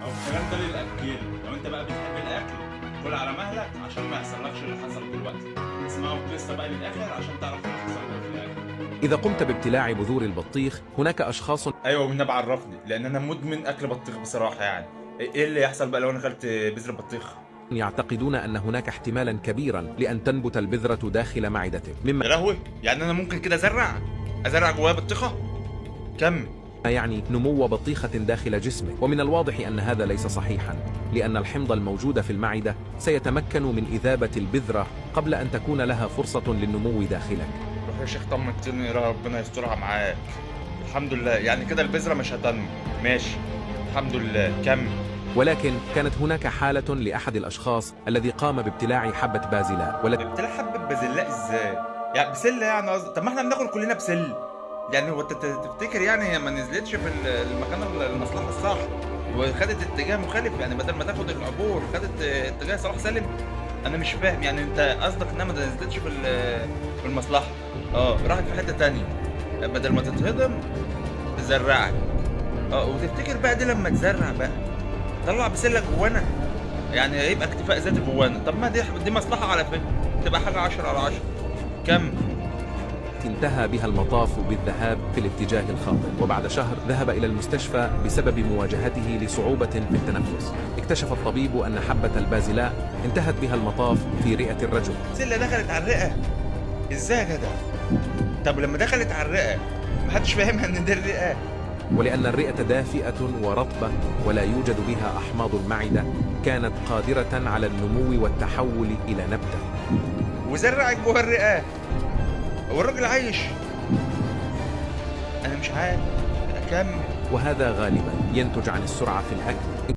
هو الكلام ده للاكل. لو انت بقى بتحب الاكل كل على مهلك عشان ما يحصلكش اللي حصل دلوقتي. اسمعوا القصه بقى للاخر عشان تعرفوا اللي حصل في الاكل. إذا قمت بابتلاع بذور البطيخ هناك أشخاص ايوه والنبي عرفني، لان انا مدمن اكل بطيخ بصراحه. يعني ايه اللي يحصل بقى لو انا اكلت بذر بطيخ؟ يعتقدون أن هناك احتمالا كبيرا لأن تنبت البذرة داخل معدتك، يا مما لهوي، يعني انا ممكن كده ازرع جوايا بطيخه؟ كم؟ يعني نمو بطيخة داخل جسمك. ومن الواضح أن هذا ليس صحيحا، لأن الحمض الموجود في المعدة سيتمكن من إذابة البذرة قبل أن تكون لها فرصة للنمو داخلك. روح يا شيخ طمنتني، ربنا يسترها معاك. الحمد لله، يعني كده البذره مش هتنمو. ماشي، الحمد لله. كم؟ ولكن كانت هناك حالة لأحد الأشخاص الذي قام بابتلاع حبة بازلاء، والتي ابتلع حبه بازلاء ازاي؟ يعني بسله يعني قصدي؟ طب ما احنا بناكل كلنا بسل. يعني هو انت تفتكر يعني هي ما نزلتش في المكان المصلحه الصح وخدت اتجاه مخالف؟ يعني بدل ما تاخد العبور خدت اتجاه صلاح سالم. انا مش فاهم، يعني انت قصدك انها ما نزلتش في المصلحه، راحت في حته تانية بدل ما تتهضم تزرعك. وتفتكر بقى دي لما تزرع بقى طلع بسله جوانا، يعني هيبقى اكتفاء ذاتي جوانا. طب ما دي مصلحه على فكره، تبقى حاجه 10 على 10. كم؟ انتهى بها المطاف بالذهاب في الاتجاه الخاطئ، وبعد شهر ذهب إلى المستشفى بسبب مواجهته لصعوبة في التنفس. اكتشف الطبيب أن حبة البازلاء انتهت بها المطاف في رئة الرجل. سله دخلت على الرئه؟ ازاي يا جدع؟ طب لما دخلت على الرئه محدش فاهمها ان دي الرئه؟ ولأن الرئة دافئة ورطبة ولا يوجد بها أحماض المعدة، كانت قادرة على النمو والتحول إلى نبتة. وزرعت جوه الرئه والراجل عايش؟ انا مش عارف. كم؟ وهذا غالبا ينتج عن السرعة في الأكل.